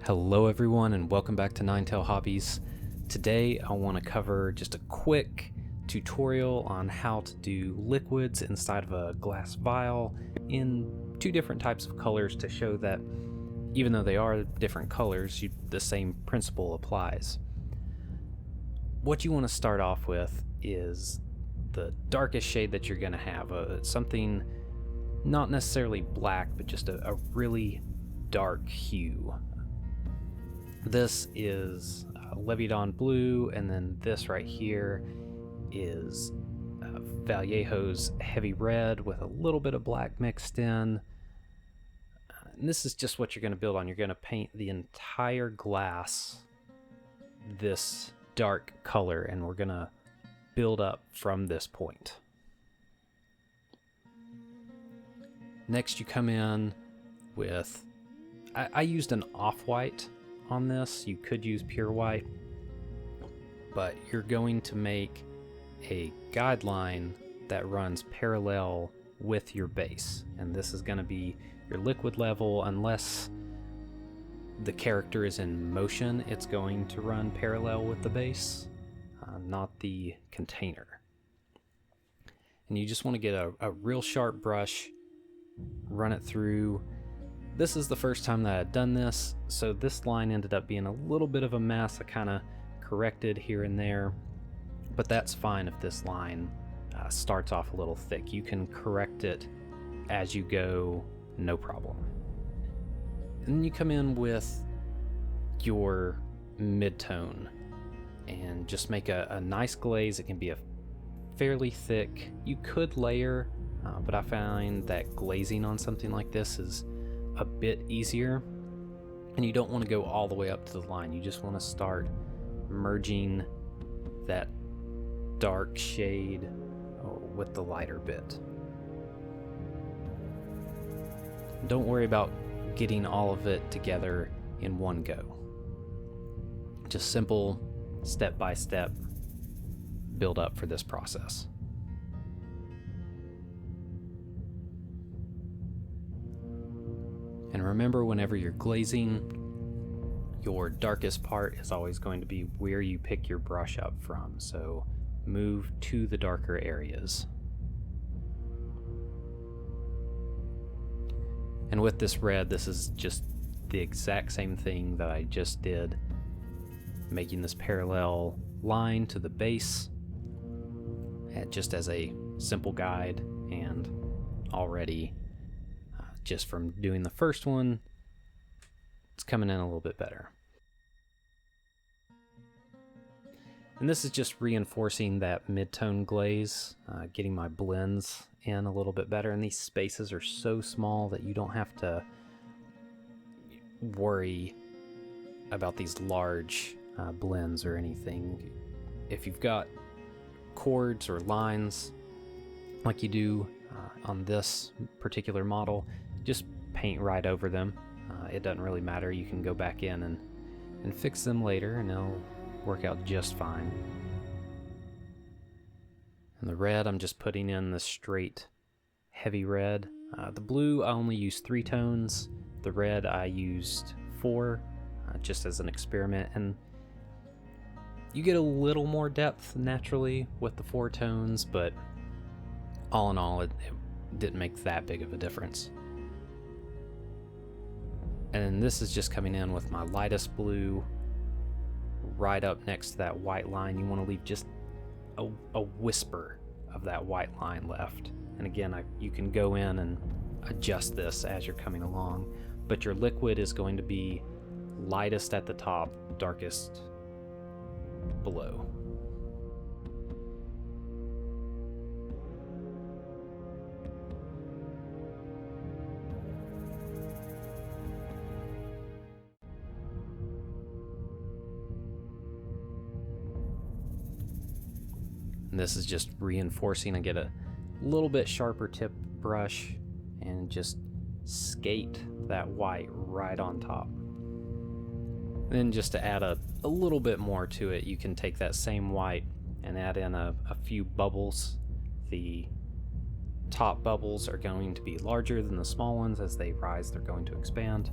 Hello everyone and welcome back to Ninetail Hobbies. Today I want to cover just a quick tutorial on how to do liquids inside of a glass vial in two different types of colors to show that even though they are different colors, the same principle applies. What you want to start off with is the darkest shade that you're going to have, something not necessarily black, but just a really dark hue. This is Leviton blue, and then this right here is Vallejo's heavy red with a little bit of black mixed in. And this is just what you're going to build on. You're going to paint the entire glass this dark color, and we're going to build up from this point. Next, you come in with, I used an off-white on this. You could use pure white, but you're going to make a guideline that runs parallel with your base, and this is going to be your liquid level. Unless the character is in motion, it's going to run parallel with the base, not the container. And you just want to get a real sharp brush, run it through. This is the first time that I've done this, so this line ended up being a little bit of a mess. I kind of corrected here and there, but that's fine if this line starts off a little thick. You can correct it as you go, no problem. And then you come in with your mid-tone and just make a nice glaze. It can be a fairly thick. You could layer, but I find that glazing on something like this is a bit easier, and you don't want to go all the way up to the line. You just want to start merging that dark shade with the lighter bit. Don't worry about getting all of it together in one go. Just simple step-by-step build up for this process. And remember, whenever you're glazing, your darkest part is always going to be where you pick your brush up from, so move to the darker areas. And with this red, this is just the exact same thing that I just did, making this parallel line to the base, just as a simple guide, and already just from doing the first one, it's coming in a little bit better. And this is just reinforcing that mid-tone glaze, getting my blends in a little bit better. And these spaces are so small that you don't have to worry about these large blends or anything. If you've got chords or lines like you do on this particular model, just paint right over them. It doesn't really matter. You can go back in and fix them later, and they'll work out just fine. And the red, I'm just putting in the straight heavy red. The blue, I only used 3 tones. The red, I used 4, just as an experiment. And you get a little more depth naturally with the 4 tones, but all in all, it didn't make that big of a difference. And this is just coming in with my lightest blue right up next to that white line. You want to leave just a whisper of that white line left. And again, you can go in and adjust this as you're coming along, but your liquid is going to be lightest at the top, darkest below. And this is just reinforcing. I get a little bit sharper tip brush and just skate that white right on top. Then just to add a little bit more to it, you can take that same white and add in a few bubbles. The top bubbles are going to be larger than the small ones. As they rise, they're going to expand.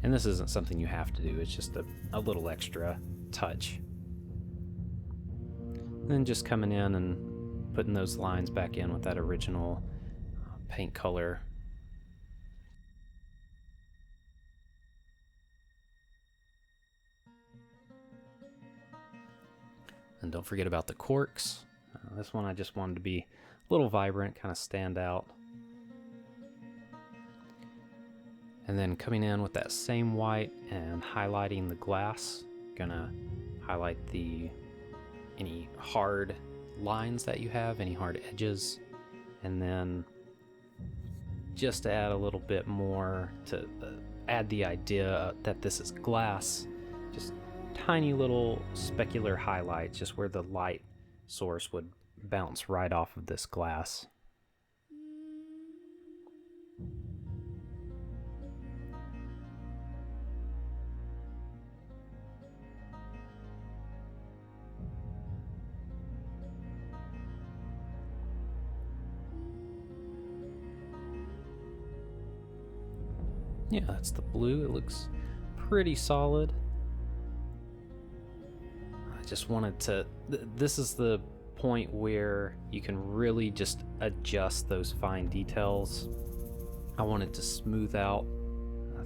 And this isn't something you have to do, it's just a little extra touch. Then just coming in and putting those lines back in with that original paint color. And don't forget about the corks. This one I just wanted to be a little vibrant, kind of stand out. And then coming in with that same white and highlighting the glass. Gonna highlight any hard lines that you have, any hard edges. And then just to add a little bit more to add the idea that this is glass, just tiny little specular highlights just where the light source would bounce right off of this glass. Yeah, that's the blue. It looks pretty solid. I just wanted to... This is the point where you can really just adjust those fine details. I wanted to smooth out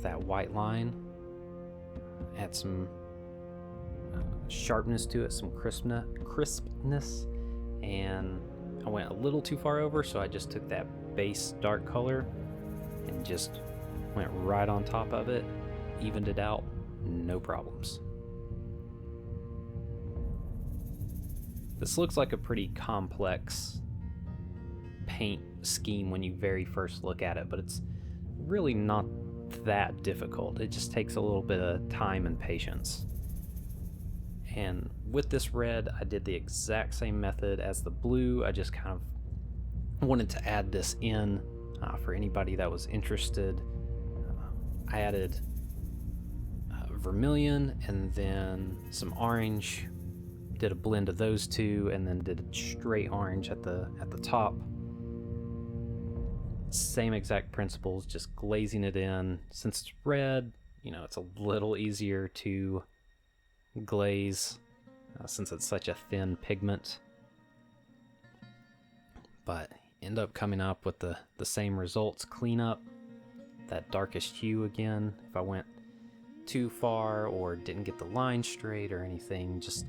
that white line, add some sharpness to it, some crispness, and I went a little too far over, so I just took that base dark color and just went right on top of it, evened it out, no problems. This looks like a pretty complex paint scheme when you very first look at it, but it's really not that difficult. It just takes a little bit of time and patience. And with this red, I did the exact same method as the blue. I just kind of wanted to add this in for anybody that was interested. I added vermilion and then some orange, did a blend of those two, and then did a straight orange at the top. Same exact principles, just glazing it in. Since it's red, you know, it's a little easier to glaze since it's such a thin pigment. But end up coming up with the same results. Clean up that darkest hue again if I went too far or didn't get the line straight or anything. Just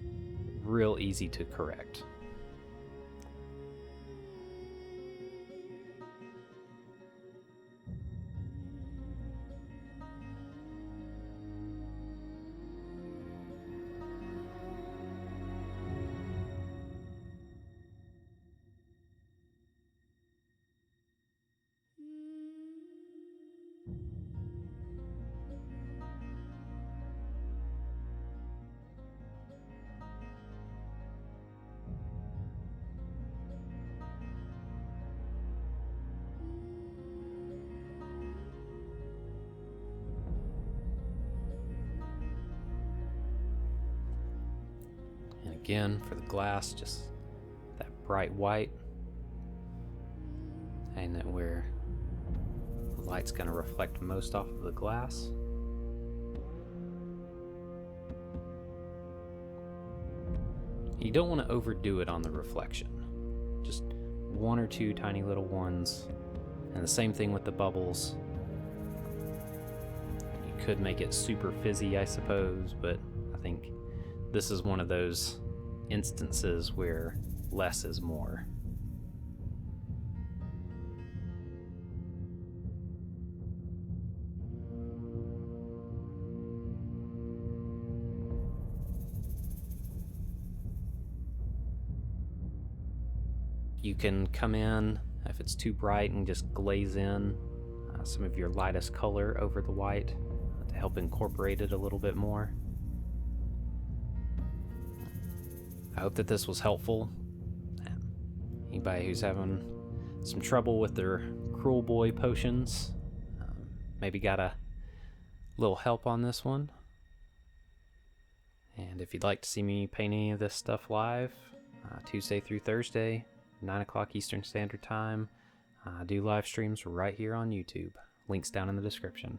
real easy to correct. And again, for the glass, just that bright white, and then where the light's going to reflect most off of the glass. You don't want to overdo it on the reflection. Just one or two tiny little ones. And the same thing with the bubbles. You could make it super fizzy, I suppose, but I think this is one of those instances where less is more. You can come in, if it's too bright, and just glaze in some of your lightest color over the white to help incorporate it a little bit more. I hope that this was helpful. Anybody who's having some trouble with their Kruleboy potions, maybe got a little help on this one. And if you'd like to see me paint any of this stuff live, Tuesday through Thursday, 9 o'clock Eastern Standard Time, I do live streams right here on YouTube. Links down in the description.